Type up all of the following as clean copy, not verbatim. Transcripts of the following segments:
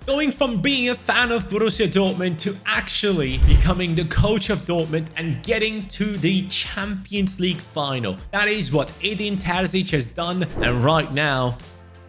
Going from being a fan of Borussia Dortmund to actually becoming the coach of Dortmund and getting to the Champions League final. That is what Edin Terzic has done, and right now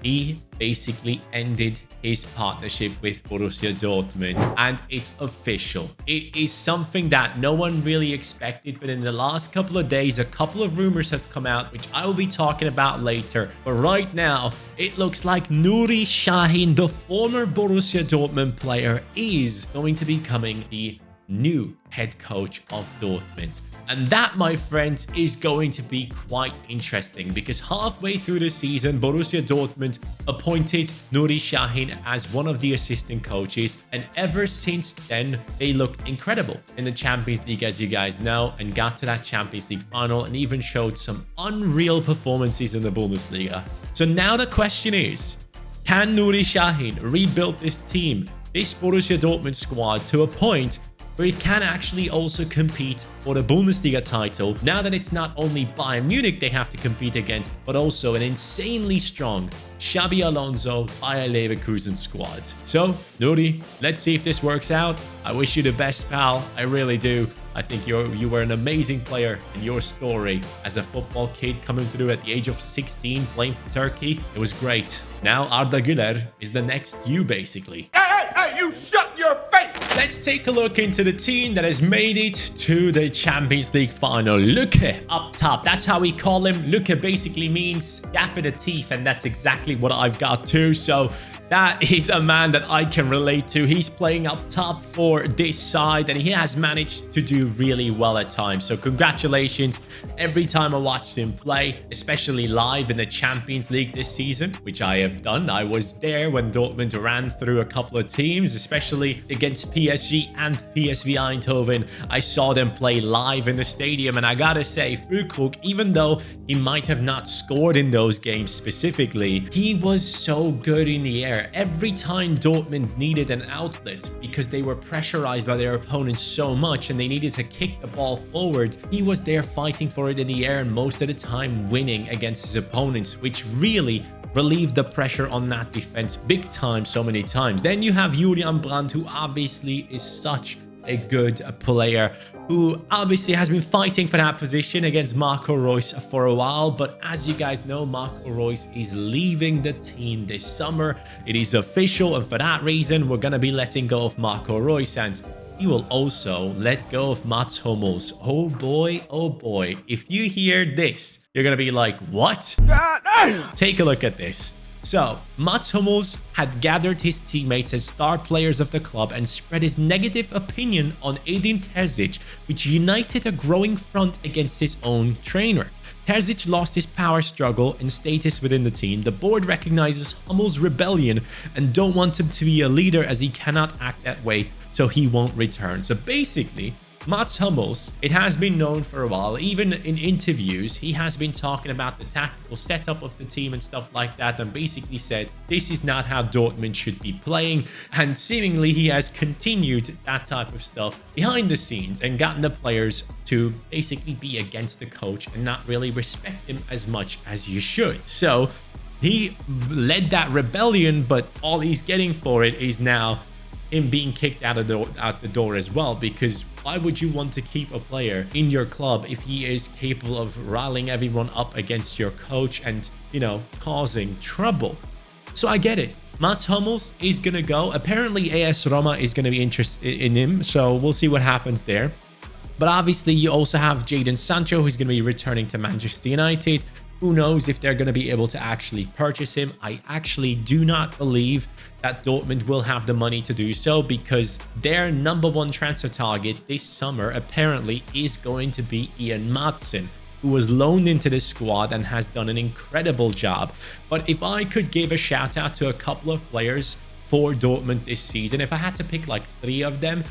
he basically ended his partnership with Borussia Dortmund, and it's official. It is something that no one really expected, but in the last couple of days, a couple of rumors have come out, which I will be talking about later. But right now, it looks like NURI SAHIN, the former Borussia Dortmund player, is going to be becoming the new head coach of Dortmund. And that, my friends, is going to be quite interesting because halfway through the season, Borussia Dortmund appointed NURI SAHIN as one of the assistant coaches. And ever since then, they looked incredible in the Champions League, as you guys know, and got to that Champions League final and even showed some unreal performances in the Bundesliga. So now the question is, can NURI SAHIN rebuild this team, this Borussia Dortmund squad, to a point where it can actually also compete for the Bundesliga title, now that it's not only Bayern Munich they have to compete against, but also an insanely strong Xabi Alonso Bayer Leverkusen squad. So, NURI, let's see if this works out. I wish you the best, pal. I really do. I think you were an amazing player, and your story as a football kid coming through at the age of 16 playing for Turkey, it was great. Now Arda Güler is the next you, basically. Hey, you shut your face! Let's take a look into the team that has made it to the Champions League final. Lücke up top. That's how we call him. Lücke basically means gap in the teeth, and that's exactly what I've got too. So that is a man that I can relate to. He's playing up top for this side, and he has managed to do really well at times. So congratulations. Every time I watched him play, especially live in the Champions League this season, which I have done. I was there when Dortmund ran through a couple of teams, especially against PSG and PSV Eindhoven. I saw them play live in the stadium, and I gotta say, Füllkrug, even though he might have not scored in those games specifically, he was so good in the air. Every time Dortmund needed an outlet because they were pressurized by their opponents so much and they needed to kick the ball forward, he was there fighting for it in the air and most of the time winning against his opponents, which really relieved the pressure on that defense big time so many times. Then you have Julian Brandt, who obviously is such a good player, who obviously has been fighting for that position against Marco Reus for a while. But as you guys know, Marco Reus is leaving the team this summer. It is official, and for that reason, we're going to be letting go of Marco Reus, and he will also let go of Mats Hummels. Oh boy, oh boy. If you hear this, you're going to be like, what? Take a look at this. So, Mats Hummels had gathered his teammates and star players of the club and spread his negative opinion on Edin Terzic, which united a growing front against his own trainer. Terzic lost his power struggle and status within the team. The board recognizes Hummels' rebellion and don't want him to be a leader as he cannot act that way, so he won't return. So basically, Mats Hummels, it has been known for a while, even in interviews, he has been talking about the tactical setup of the team and stuff like that, and basically said this is not how Dortmund should be playing, and seemingly he has continued that type of stuff behind the scenes and gotten the players to basically be against the coach and not really respect him as much as you should. So he led that rebellion, but all he's getting for it is now him being kicked out the door as well, because why would you want to keep a player in your club if he is capable of rallying everyone up against your coach and, you know, causing trouble? So I get it. Mats Hummels is going to go. Apparently AS Roma is going to be interested in him, so we'll see what happens there. But obviously you also have Jadon Sancho, who's going to be returning to Manchester United. Who knows if they're going to be able to actually purchase him. I actually do not believe that Dortmund will have the money to do so, because their #1 transfer target this summer apparently is going to be Ian Maatsen, who was loaned into this squad and has done an incredible job. But if I could give a shout out to a couple of players for Dortmund this season, if I had to pick like 3 of them,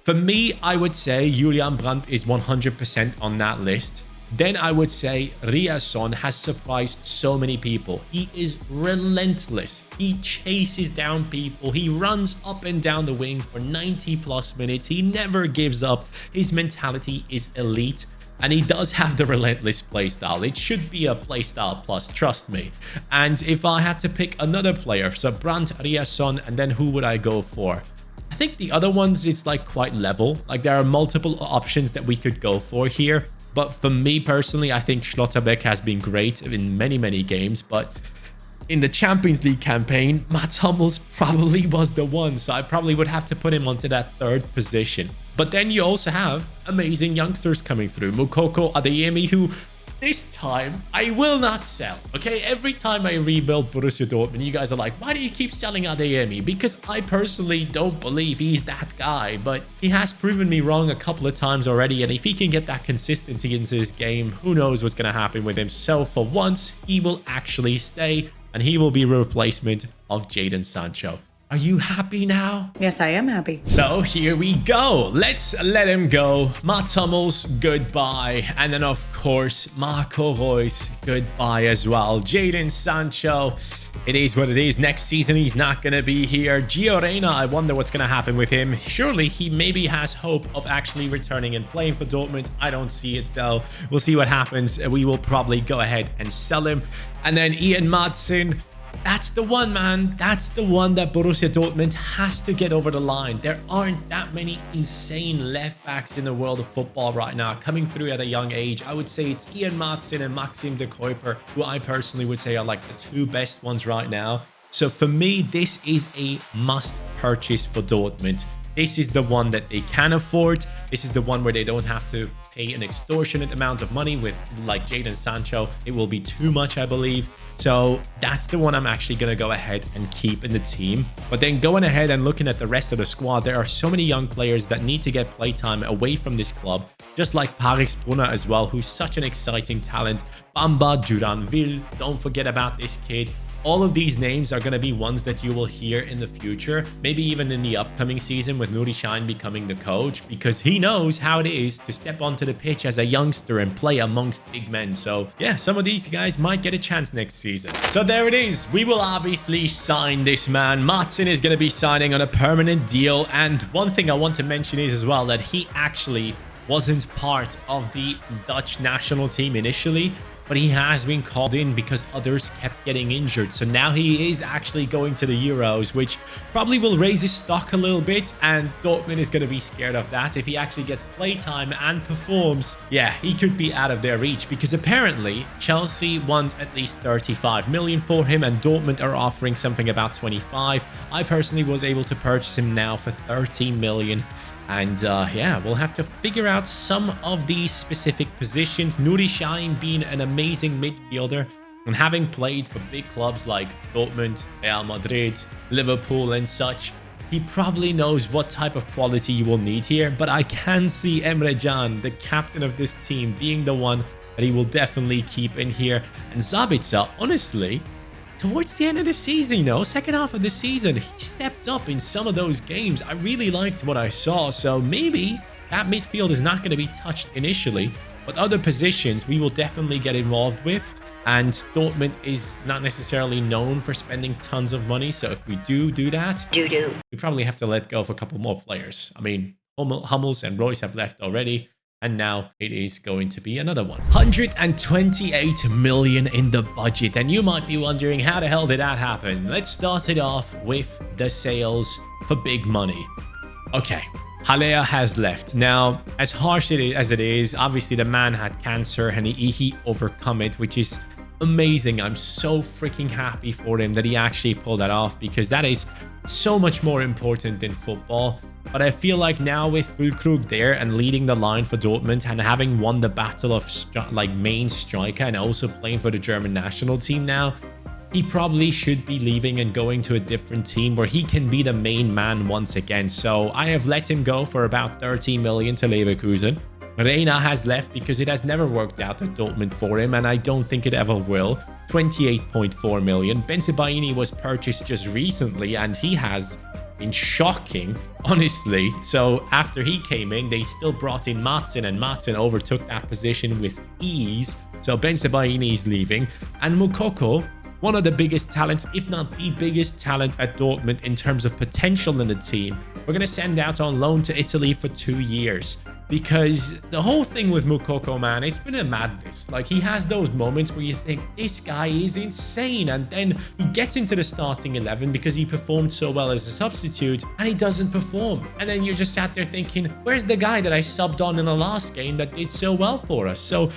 for me, I would say Julian Brandt is 100% on that list. Then I would say Riasson has surprised so many people. He is relentless. He chases down people. He runs up and down the wing for 90+ minutes. He never gives up. His mentality is elite. And he does have the relentless playstyle. It should be a playstyle plus, trust me. And if I had to pick another player, so Brandt, Riasson, and then who would I go for? I think the other ones, it's like quite level. Like there are multiple options that we could go for here. But for me personally, I think Schlotterbeck has been great in many, many games. But in the Champions League campaign, Mats Hummels probably was the one. So I probably would have to put him onto that third position. But then you also have amazing youngsters coming through. Moukoko, Adeyemi, who this time I will not sell. Okay, every time I rebuild Borussia Dortmund, you guys are like, why do you keep selling Adeyemi? Because I personally don't believe he's that guy, but he has proven me wrong a couple of times already. And if he can get that consistency into his game, who knows what's going to happen with him. So for once, he will actually stay and he will be a replacement of Jadon Sancho. Are you happy now? Yes, I am happy. So here we go. Let's let him go. Mats Hummels, goodbye. And then, of course, Marco Reus, goodbye as well. Jadon Sancho, it is what it is. Next season, he's not going to be here. Gio Reyna, I wonder what's going to happen with him. Surely he maybe has hope of actually returning and playing for Dortmund. I don't see it, though. We'll see what happens. We will probably go ahead and sell him. And then Ian Madsen. That's the one, man. That's the one that Borussia Dortmund has to get over the line. There aren't that many insane left backs in the world of football right now coming through at a young age. I would say it's Ian Madsen and Maxim de Kuiper, who I personally would say are like the two best ones right now. So for me, this is a must purchase for Dortmund. This is the one that they can afford. This is the one where they don't have to pay an extortionate amount of money with like Jadon Sancho. It will be too much, I believe. So that's the one I'm actually going to go ahead and keep in the team. But then going ahead and looking at the rest of the squad, there are so many young players that need to get playtime away from this club. Just like Paris Brunner as well, who's such an exciting talent. Bamba Duranville, don't forget about this kid. All of these names are going to be ones that you will hear in the future, maybe even in the upcoming season with NURI SAHIN becoming the coach, because he knows how it is to step onto the pitch as a youngster and play amongst big men. So yeah, some of these guys might get a chance next season. So there it is. We will obviously sign this man. Madsen is going to be signing on a permanent deal. And one thing I want to mention is as well that he actually wasn't part of the Dutch national team initially, but he has been called in because others kept getting injured. So now he is actually going to the Euros, which probably will raise his stock a little bit. And Dortmund is going to be scared of that. If he actually gets playtime and performs, yeah, he could be out of their reach, because apparently Chelsea want at least 35 million for him and Dortmund are offering something about 25. I personally was able to purchase him now for 13 million. And yeah, we'll have to figure out some of these specific positions. NURI SAHIN being an amazing midfielder and having played for big clubs like Dortmund, Real Madrid, Liverpool and such, he probably knows what type of quality you will need here. But I can see Emre Can, the captain of this team, being the one that he will definitely keep in here. And Sabitzer, honestly, towards the end of the season, you know, second half of the season, he stepped up in some of those games. I really liked what I saw. So maybe that midfield is not going to be touched initially, but other positions we will definitely get involved with. And Dortmund is not necessarily known for spending tons of money. So if we do that, we probably have to let go of a couple more players. I mean, Hummels and Reus have left already. And now it is going to be another one. 128 million in the budget. And you might be wondering, how the hell did that happen? Let's start it off with the sales for big money. Okay, Haller has left. Now, as harsh as it is, obviously the man had cancer and he overcome it, which is amazing. I'm so freaking happy for him that he actually pulled that off, because that is so much more important than football. But I feel like now with Füllkrug there and leading the line for Dortmund and having won the battle of main striker and also playing for the German national team now, he probably should be leaving and going to a different team where he can be the main man once again. So I have let him go for about 13 million to Leverkusen. Reina has left because it has never worked out at Dortmund for him, and I don't think it ever will. 28.4 million. Bensebaini was purchased just recently and he has been shocking, honestly. So after he came in, they still brought in Madsen, and Madsen overtook that position with ease. So Bensebaini is leaving. And Moukoko, one of the biggest talents, if not the biggest talent at Dortmund in terms of potential in the team, we're going to send out on loan to Italy for 2 years. Because the whole thing with Moukoko, man, it's been a madness. Like, he has those moments where you think, this guy is insane. And then he gets into the starting 11 because he performed so well as a substitute, and he doesn't perform. And then you're just sat there thinking, where's the guy that I subbed on in the last game that did so well for us? So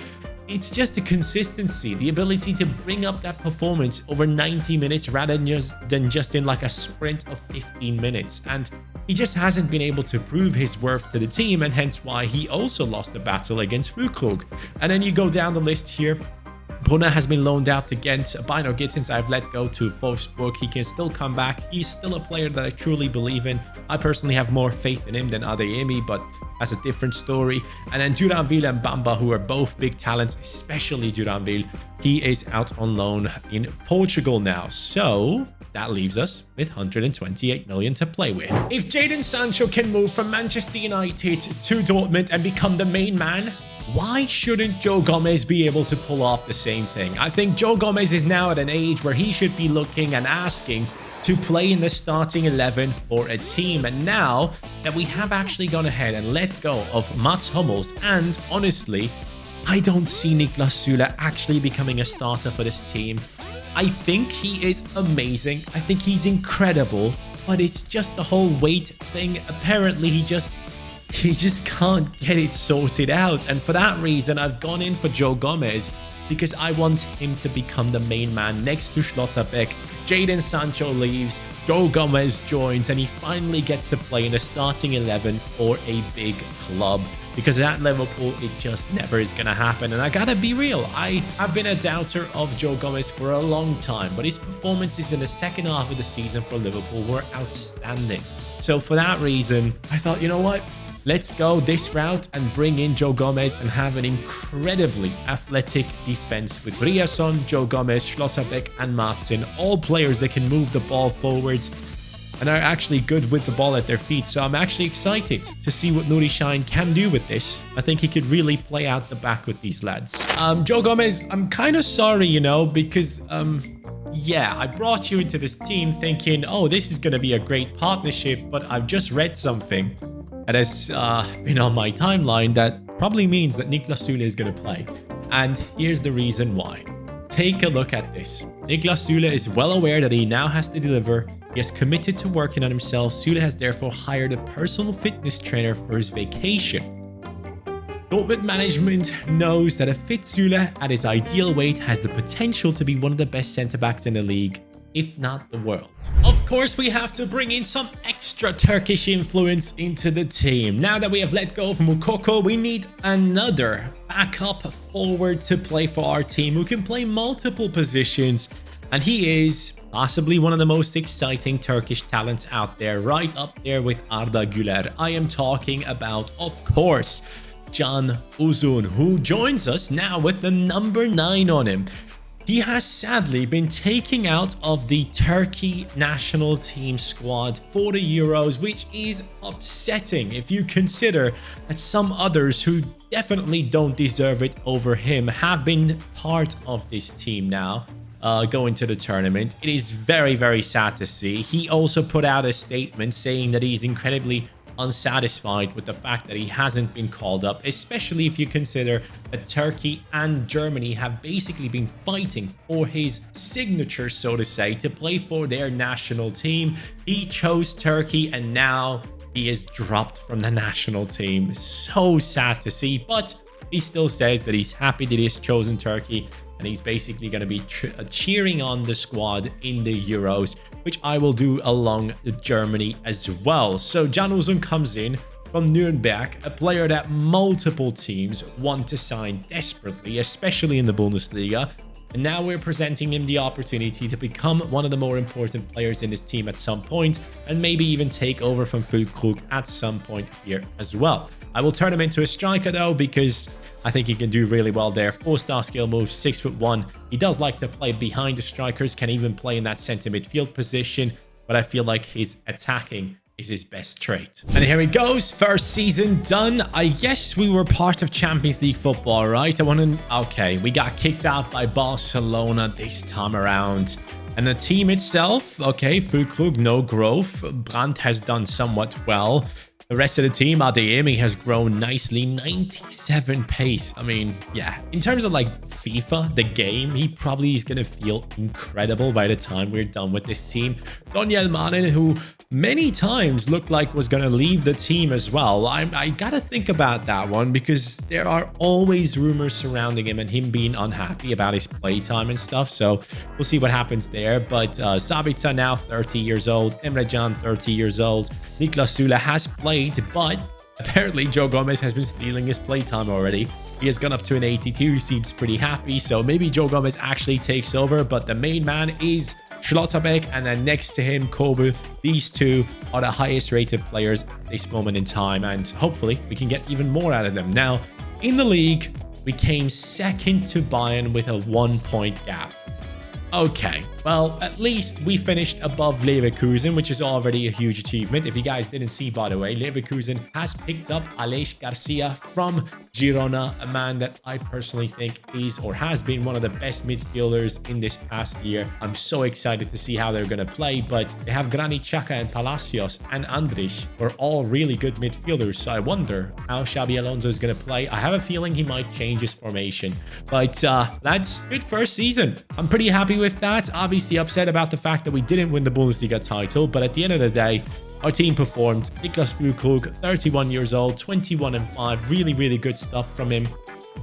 it's just the consistency, the ability to bring up that performance over 90 minutes rather than just in like a sprint of 15 minutes. And he just hasn't been able to prove his worth to the team, and hence why he also lost the battle against Füllkrug. And then you go down the list here. Brunner has been loaned out to Ghent. Bino Gittins I've let go to Wolfsburg. He can still come back. He's still a player that I truly believe in. I personally have more faith in him than Adeyemi, but that's a different story. And then Duranville and Bamba, who are both big talents, especially Duranville. He is out on loan in Portugal now. So that leaves us with 128 million to play with. If Jadon Sancho can move from Manchester United to Dortmund and become the main man, why shouldn't Joe Gomez be able to pull off the same thing? I think Joe Gomez is now at an age where he should be looking and asking to play in the starting 11 for a team. And now that we have actually gone ahead and let go of Mats Hummels, and honestly, I don't see Niklas Süle actually becoming a starter for this team. I think he is amazing. I think he's incredible, but it's just the whole weight thing. Apparently, he just can't get it sorted out. And for that reason, I've gone in for Joe Gomez because I want him to become the main man next to Schlotterbeck. Jadon Sancho leaves, Joe Gomez joins, and he finally gets to play in the starting 11 for a big club. Because at Liverpool, it just never is going to happen. And I gotta be real, I have been a doubter of Joe Gomez for a long time, but his performances in the second half of the season for Liverpool were outstanding. So for that reason, I thought, you know what? Let's go this route and bring in Joe Gomez and have an incredibly athletic defense with Riasson, Joe Gomez, Schlotterbeck, and Martin. All players that can move the ball forward and are actually good with the ball at their feet. So I'm actually excited to see what NURI SAHIN can do with this. I think he could really play out the back with these lads. Joe Gomez, I'm kind of sorry, you know, because yeah, I brought you into this team thinking, oh, this is going to be a great partnership, but I've just read something that has been on my timeline that probably means that Niklas Süle is going to play. And here's the reason why. Take a look at this. Niklas Süle is well aware that he now has to deliver. He has committed to working on himself. Süle has therefore hired a personal fitness trainer for his vacation. Dortmund management knows that a fit Süle at his ideal weight has the potential to be one of the best centre-backs in the league, if not the world. Of course, we have to bring in some extra Turkish influence into the team. Now that we have let go of Moukoko, we need another backup forward to play for our team who can play multiple positions. And he is possibly one of the most exciting Turkish talents out there, right up there with Arda Güler. I am talking about, of course, Can Uzun, who joins us now with the number 9 on him. He has sadly been taken out of the Turkey national team squad for the Euros, which is upsetting if you consider that some others who definitely don't deserve it over him have been part of this team now. Going to the tournament. It is very, very sad to see. He also put out a statement saying that he's incredibly unsatisfied with the fact that he hasn't been called up, especially if you consider that Turkey and Germany have basically been fighting for his signature, so to say, to play for their national team. He chose Turkey and now he is dropped from the national team. So sad to see, but he still says that he's happy that he's chosen Turkey and he's basically going to be cheering on the squad in the Euros, which I will do along Germany as well. So Can Uzun comes in from Nuremberg, a player that multiple teams want to sign desperately, especially in the Bundesliga. And now we're presenting him the opportunity to become one of the more important players in this team at some point, and maybe even take over from Füllkrug at some point here as well. I will turn him into a striker though, because I think he can do really well there. 4-star skill moves, 6'1". He does like to play behind the strikers, can even play in that centre midfield position, but I feel like his attacking is his best trait. And here he goes. First season done. I guess we were part of Champions League football, right? Okay, we got kicked out by Barcelona this time around. And the team itself, okay, Füllkrug, no growth. Brandt has done somewhat well. The rest of the team, Adeyemi has grown nicely, 97 pace. I mean, yeah, in terms of like FIFA, the game, he probably is going to feel incredible by the time we're done with this team. Daniel Malen, who many times looked like was going to leave the team as well. I got to think about that one because there are always rumors surrounding him and him being unhappy about his playtime and stuff. So we'll see what happens there. But Sabitzer now 30 years old, Emre Can 30 years old. Niklas Süle has played, but apparently Joe Gomez has been stealing his playtime already. He has gone up to an 82. He seems pretty happy. So maybe Joe Gomez actually takes over, but the main man is Schlotterbeck, and then next to him, Kobel. These two are the highest rated players at this moment in time, and hopefully we can get even more out of them. Now, in the league, we came second to Bayern with a 1-point gap. Okay, well, at least we finished above Leverkusen, which is already a huge achievement. If you guys didn't see, by the way, Leverkusen has picked up Aleix Garcia from Girona, a man that I personally think is or has been one of the best midfielders in this past year. I'm so excited to see how they're going to play, but they have Granit Xhaka and Palacios and Andrich, who are all really good midfielders, so I wonder how Xabi Alonso is going to play. I have a feeling he might change his formation, but that's good first season. I'm pretty happy with that. Obviously upset about the fact that we didn't win the Bundesliga title, but at the end of the day, our team performed. Niklas Füllkrug, 31 years old, 21 and 5. Really, really good stuff from him.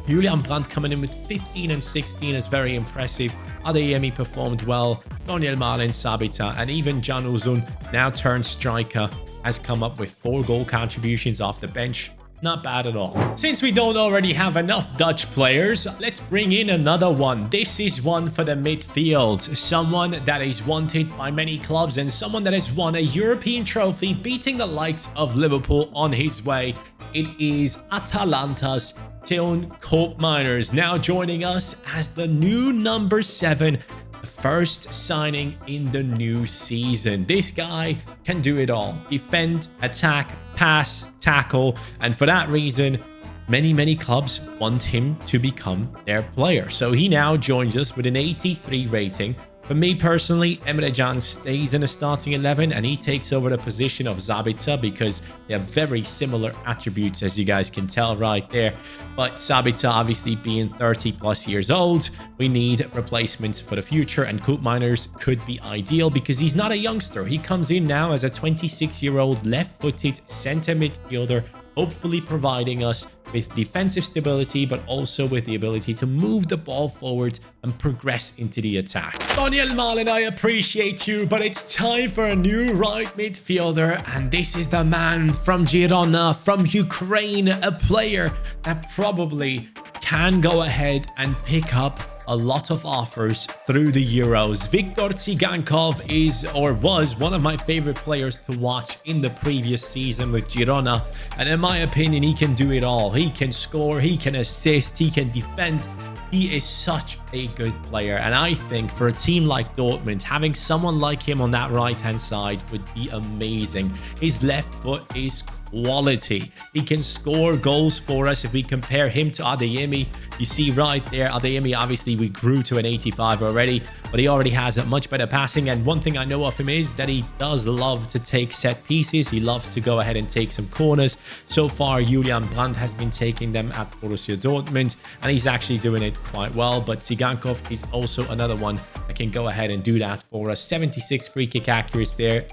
Julian Brandt coming in with 15 and 16 is very impressive. Adeyemi performed well. Daniel Malen, Sabitzer, and even Can Uzun, now turned striker, has come up with 4 goal contributions off the bench. Not bad at all. Since we don't already have enough Dutch players, let's bring in another one. This is one for the midfield. Someone that is wanted by many clubs and someone that has won a European trophy, beating the likes of Liverpool on his way. It is Atalanta's Teun Koopmeiners, now joining us as the new number 7. First signing in the new season. This guy can do it all. Defend, attack, pass, tackle, and for that reason, many clubs want him to become their player. So he now joins us with an 83 rating. For me personally, Emre Can stays in the starting 11 and he takes over the position of Sabitzer because they have very similar attributes, as you guys can tell right there. But Sabitzer obviously being 30 plus years old, we need replacements for the future, and Koopmeiners could be ideal because he's not a youngster. He comes in now as a 26-year-old left-footed center midfielder, hopefully providing us with defensive stability, but also with the ability to move the ball forward and progress into the attack. Daniel Malen, I appreciate you, but it's time for a new right midfielder, and this is the man from Girona, from Ukraine, a player that probably can go ahead and pick up a lot of offers through the Euros. Viktor Tsigankov is or was one of my favorite players to watch in the previous season with Girona, and in my opinion, he can do it all. He can score, he can assist, he can defend. He is such a good player, and I think for a team like Dortmund, having someone like him on that right-hand side would be amazing. His left foot is quality. He can score goals for us. If we compare him to Adeyemi, you see right there, Adeyemi, obviously we grew to an 85 already, but he already has a much better passing. And one thing I know of him is that he does love to take set pieces. He loves to go ahead and take some corners. So far, Julian Brandt has been taking them at Borussia Dortmund, and he's actually doing it quite well. But Tsigankov is also another one that can go ahead and do that for us. 76 free kick accuracy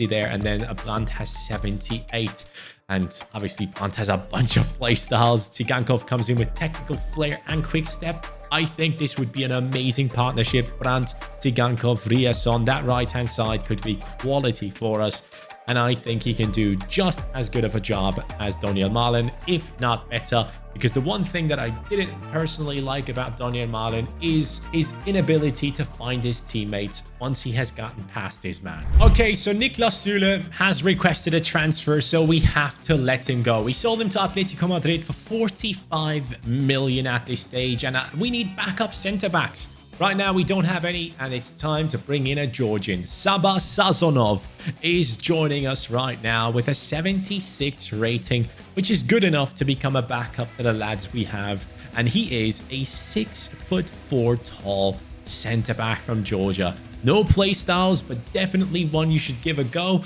there, and then Brandt has 78. And obviously Brandt has a bunch of play styles. Tsigankov comes in with technical flair and quick step. I think this would be an amazing partnership. Brandt, Tsigankov, Riasson, that right hand side could be quality for us. And I think he can do just as good of a job as Daniel Malen, if not better. Because the one thing that I didn't personally like about Daniel Malen is his inability to find his teammates once he has gotten past his man. Okay, so Niklas Süle has requested a transfer, so we have to let him go. We sold him to Atletico Madrid for 45 million at this stage, and we need backup centre-backs. Right now, we don't have any, and it's time to bring in a Georgian. Saba Sazonov is joining us right now with a 76 rating, which is good enough to become a backup to the lads we have. And he is a 6'4" tall centre-back from Georgia. No play styles, but definitely one you should give a go.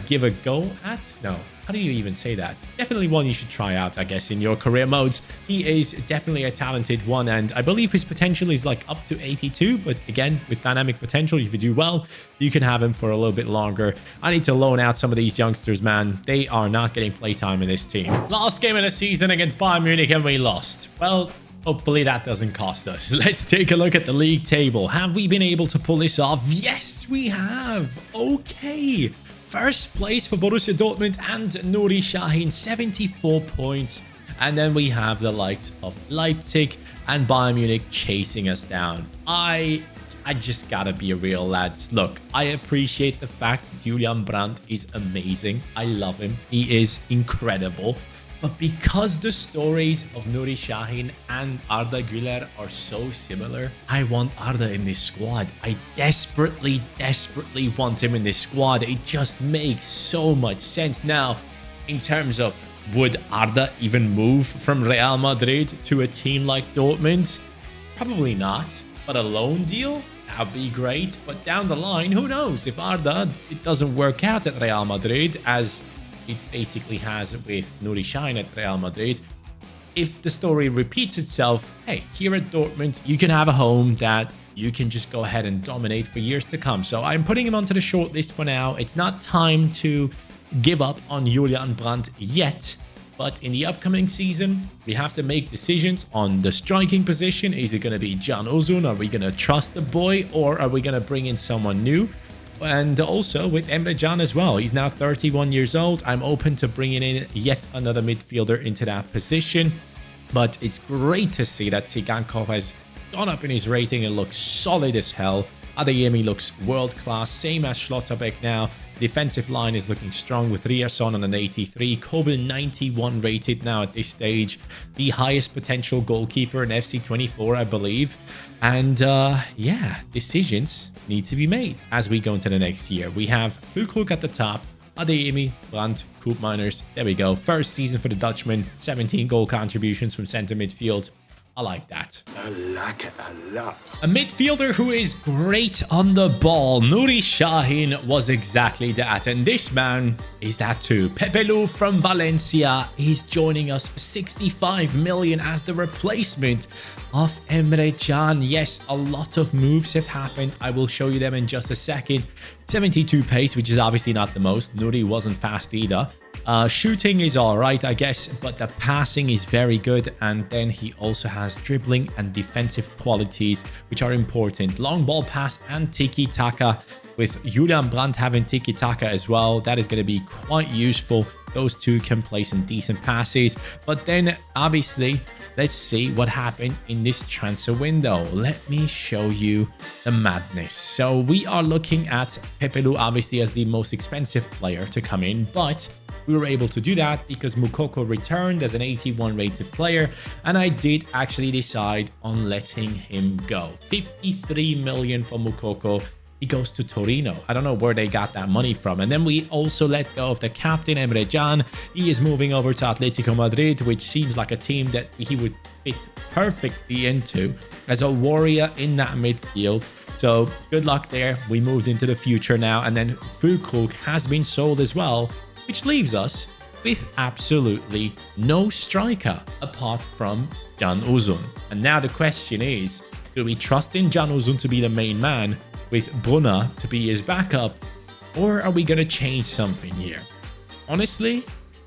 Give a go at? No. How do you even say that? Definitely one you should try out, I guess, in your career modes. He is definitely a talented one, and I believe his potential is like up to 82. But again, with dynamic potential, if you do well, you can have him for a little bit longer. I need to loan out some of these youngsters, man. They are not getting playtime in this team. Last game of the season against Bayern Munich, and we lost. Well, hopefully that doesn't cost us. Let's take a look at the league table. Have we been able to pull this off? Yes, we have. Okay. First place for Borussia Dortmund and NURI SAHIN, 74 points. And then we have the likes of Leipzig and Bayern Munich chasing us down. I just gotta be real, lads. Look, I appreciate the fact that Julian Brandt is amazing. I love him. He is incredible. But because the stories of NURI SAHIN and Arda Güler are so similar, I want Arda in this squad. I desperately want him in this squad. It just makes so much sense. Now, in terms of would Arda even move from Real Madrid to a team like Dortmund? Probably not. But a loan deal? That'd be great. But down the line, who knows? If Arda, it doesn't work out at Real Madrid as it basically has with NURI SAHIN at Real Madrid. If the story repeats itself, hey, here at Dortmund, you can have a home that you can just go ahead and dominate for years to come. So I'm putting him onto the short list for now. It's not time to give up on Julian Brandt yet, but in the upcoming season, we have to make decisions on the striking position. Is it going to be Can Uzun? Are we going to trust the boy, or are we going to bring in someone new? And also with Emre Can as well. He's now 31 years old. I'm open to bringing in yet another midfielder into that position. But it's great to see that Tsigankov has gone up in his rating and looks solid as hell. Adeyemi looks world-class, same as Schlotterbeck now. Defensive line is looking strong with Ryerson on an 83. Kobel 91 rated now at this stage. The highest potential goalkeeper in FC24, I believe. And yeah, decisions need to be made as we go into the next year. We have Füllkrug at the top, Adeyemi, Brandt, Koopmeiners. There we go. First season for the Dutchman. 17 goal contributions from centre midfield. I like that. I like it a lot. A midfielder who is great on the ball. NURI SAHIN was exactly that. And this man is that too. Pepelu from Valencia is joining us for 65 million as the replacement of Emre Can. Yes, a lot of moves have happened. I will show you them in just a second. 72 pace, which is obviously not the most. NURI wasn't fast either. Shooting is all right, I guess, but the passing is very good. And then he also has dribbling and defensive qualities, which are important. Long ball pass and tiki-taka. With Julian Brandt having tiki-taka as well, that is going to be quite useful. Those two can play some decent passes. But then, obviously, let's see what happened in this transfer window. Let me show you the madness. So we are looking at Pepelu, obviously, as the most expensive player to come in, but we were able to do that because Moukoko returned as an 81 rated player, and I did actually decide on letting him go. 53 million for Moukoko. He goes to Torino. I don't know where they got that money from. And then we also let go of the captain, Emre Can. He is moving over to Atletico Madrid, which seems like a team that he would fit perfectly into as a warrior in that midfield. So good luck there. We moved into the future now. And then Füllkrug has been sold as well, which leaves us with absolutely no striker apart from Can Uzun. And now the question is, do we trust in Can Uzun to be the main man with Brunner to be his backup, or are we going to change something here? Honestly,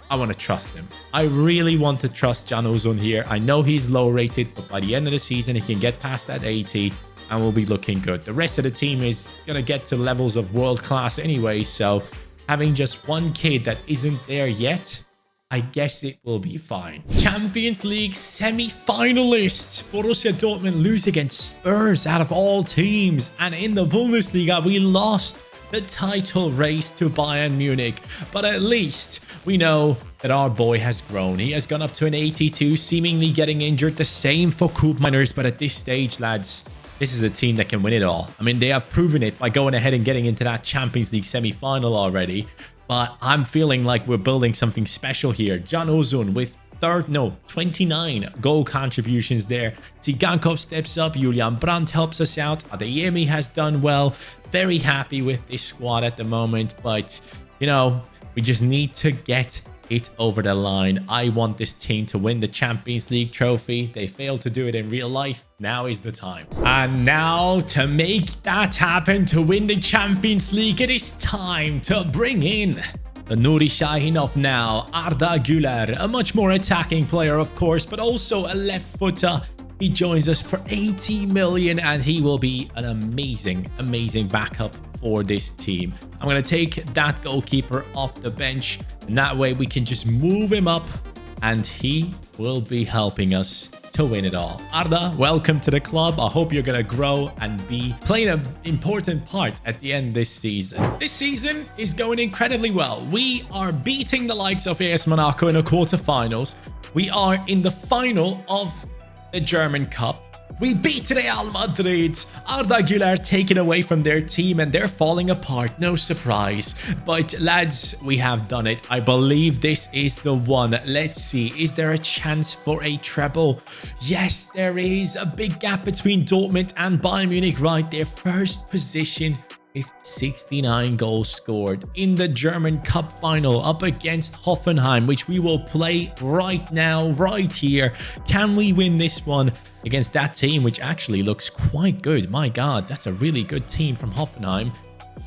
I want to trust him. I really want to trust Can Uzun here. I know he's low rated, but by the end of the season, he can get past that 80 and we'll be looking good. The rest of the team is going to get to levels of world class anyway, so having just one kid that isn't there yet, I guess it will be fine. Champions League semi-finalists. Borussia Dortmund lose against Spurs out of all teams. And in the Bundesliga, we lost the title race to Bayern Munich. But at least we know that our boy has grown. He has gone up to an 82, seemingly getting injured. The same for Coop Miners. But at this stage, lads, this is a team that can win it all. I mean, they have proven it by going ahead and getting into that Champions League semi-final already. But I'm feeling like we're building something special here. Can Ozun with 29 goal contributions there. Tsigankov steps up. Julian Brandt helps us out. Adeyemi has done well. Very happy with this squad at the moment. But, you know, we just need to get it over the line. I want this team to win the Champions League trophy. They failed to do it in real life. Now is the time. And now to make that happen, to win the Champions League, it is time to bring in the NURI SAHIN of now, Arda Güler, a much more attacking player, of course, but also a left footer. He joins us for 80 million and he will be an amazing backup for this team. I'm going to take that goalkeeper off the bench, and that way we can just move him up and he will be helping us to win it all. Arda, welcome to the club. I hope you're going to grow and be playing an important part at the end this season. This season is going incredibly well. We are beating the likes of AS Monaco in the quarterfinals. We are in the final of the German Cup. We beat Real Madrid. Arda Güler taken away from their team and they're falling apart. No surprise. But lads, we have done it. I believe this is the one. Let's see. Is there a chance for a treble? Yes, there is. A big gap between Dortmund and Bayern Munich right there. First position with 69 goals scored in the German Cup final up against Hoffenheim, which we will play right now, right here. Can we win this one against that team, which actually looks quite good? My God, that's a really good team from Hoffenheim.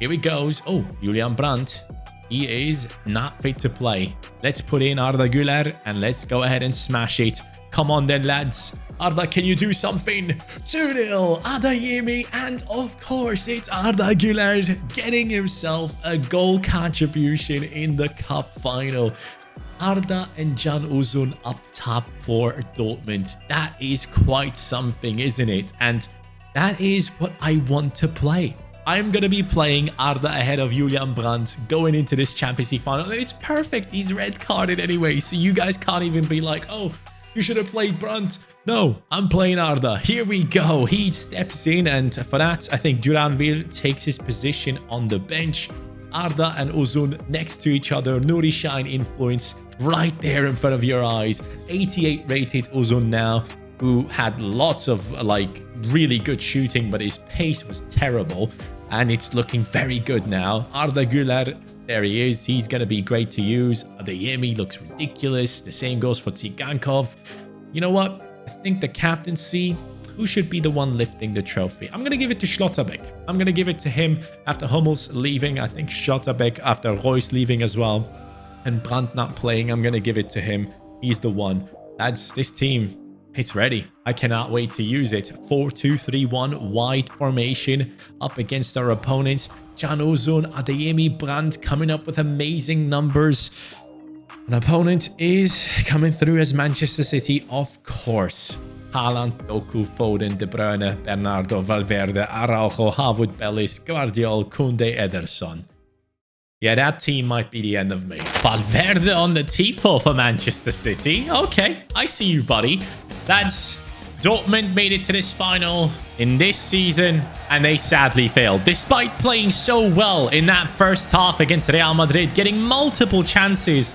Here he goes. Oh, Julian Brandt. He is not fit to play. Let's put in Arda Güler and let's go ahead and smash it. Come on then, lads. Arda, can you do something? 2-0, Adeyemi, and of course, it's Arda Güler getting himself a goal contribution in the cup final. Arda and Can Ozun up top for Dortmund. That is quite something, isn't it? And that is what I want to play. I'm going to be playing Arda ahead of Julian Brandt going into this Champions League final. And it's perfect. He's red carded anyway, so you guys can't even be like, oh, you should have played Brandt. No, I'm playing Arda. Here we go. He steps in, and for that, I think Duranville takes his position on the bench. Arda and Ozun next to each other. NURI SAHIN influence right there in front of your eyes. 88 rated Ozun now, who had lots of like really good shooting, but his pace was terrible. And it's looking very good now. Arda Güler, there he is. He's going to be great to use. Adeyemi looks ridiculous. The same goes for Tsigankov. You know what? I think the captaincy, who should be the one lifting the trophy? I'm going to give it to Schlotterbeck. I'm going to give it to him after Hummels leaving. I think Schlotterbeck after Reus leaving as well. And Brandt not playing. I'm going to give it to him. He's the one. That's this team. It's ready. I cannot wait to use it. 4-2-3-1 wide formation up against our opponents. Can Ozun, Adeyemi, Brandt coming up with amazing numbers. An opponent is coming through as Manchester City, of course. Haaland, Doku, Foden, De Bruyne, Bernardo, Valverde, Araujo, Harwood, Bellis, Guardiol, Koundé, Ederson. Yeah, that team might be the end of me. Valverde on the Tifo for Manchester City. Okay, I see you, buddy. That's Dortmund made it to this final in this season, and they sadly failed. Despite playing so well in that first half against Real Madrid, getting multiple chances,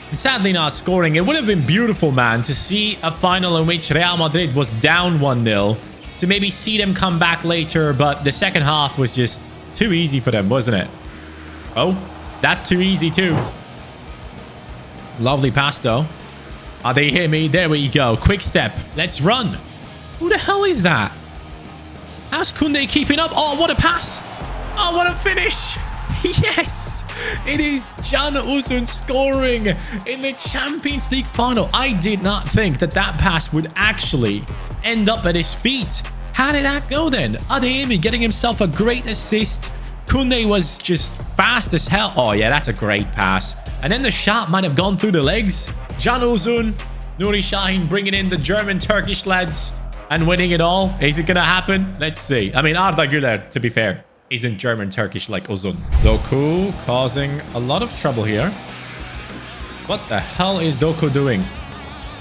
and sadly not scoring. It would have been beautiful, man, to see a final in which Real Madrid was down 1-0, to maybe see them come back later, but the second half was just too easy for them, wasn't it? Oh, that's too easy too. Lovely pass though. Adeyemi, there we go. Quick step. Let's run. Who the hell is that? How's Koundé keeping up? Oh, what a pass. Oh, what a finish. Yes, it is Can Ozun scoring in the Champions League final. I did not think that that pass would actually end up at his feet. How did that go then? Adeyemi getting himself a great assist. Koundé was just fast as hell. Oh yeah, that's a great pass. And then the shot might have gone through the legs. Can Ozun, NURI SAHIN bringing in the German-Turkish lads and winning it all. Is it going to happen? Let's see. I mean, Arda Güler, to be fair. isn't German Turkish like Uzun. Doku causing a lot of trouble here. What the hell is Doku doing?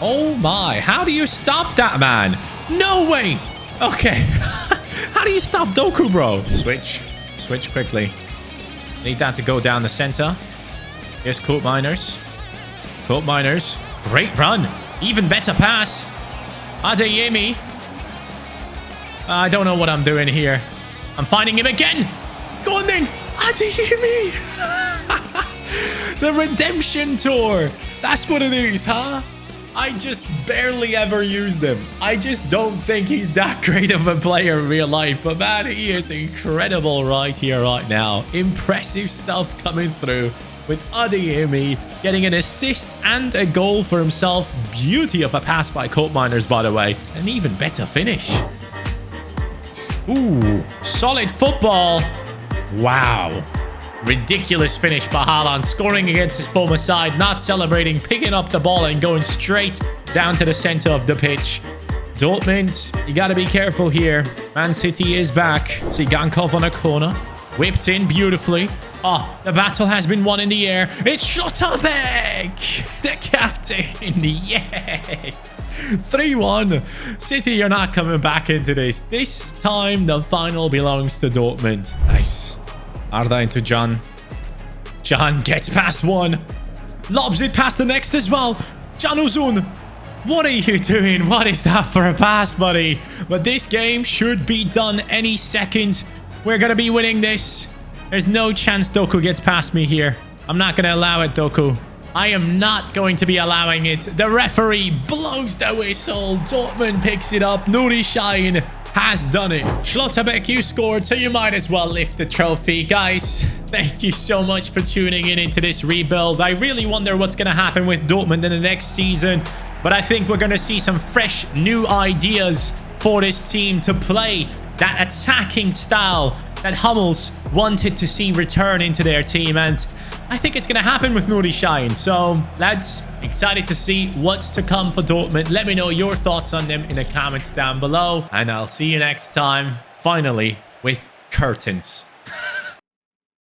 Oh my, how do you stop that, man? No way. Okay. How do you stop Doku, bro? Switch quickly. Need that to go down the center. Here's Colt Miners. Colt Miners. Great run. Even better pass. Adeyemi. I don't know what I'm doing here. I'm finding him again. Go on then. Adeyemi. The redemption tour. That's what it is, huh? I just barely ever used him. I just don't think he's that great of a player in real life. But man, he is incredible right here, right now. Impressive stuff coming through with Adeyemi getting an assist and a goal for himself. Beauty of a pass by Colt Miners, by the way. An even better finish. Ooh, solid football. Wow. Ridiculous finish by Haaland, scoring against his former side, not celebrating, picking up the ball and going straight down to the center of the pitch. Dortmund, you got to be careful here. Man City is back. Tsigankov on a corner. Whipped in beautifully. Oh, the battle has been won in the air. It's Schlotterbeck, the captain. Yes. 3-1. City, you're not coming back into this. This time, the final belongs to Dortmund. Nice. Arda into Can. Can gets past one. Lobs it past the next as well. Can Uzun. What are you doing? What is that for a pass, buddy? But this game should be done any second. We're going to be winning this. There's no chance Doku gets past me here. I'm not going to allow it, Doku. I am not going to be allowing it. The referee blows the whistle. Dortmund picks it up. NURI SAHIN has done it. Schlotterbeck, you scored, so you might as well lift the trophy. Guys, thank you so much for tuning in into this rebuild. I really wonder what's going to happen with Dortmund in the next season. But I think we're going to see some fresh new ideas for this team to play that attacking style that Hummels wanted to see return into their team. And I think it's going to happen with NURI SAHIN. So, lads, excited to see what's to come for Dortmund. Let me know your thoughts on them in the comments down below. And I'll see you next time, finally, with curtains.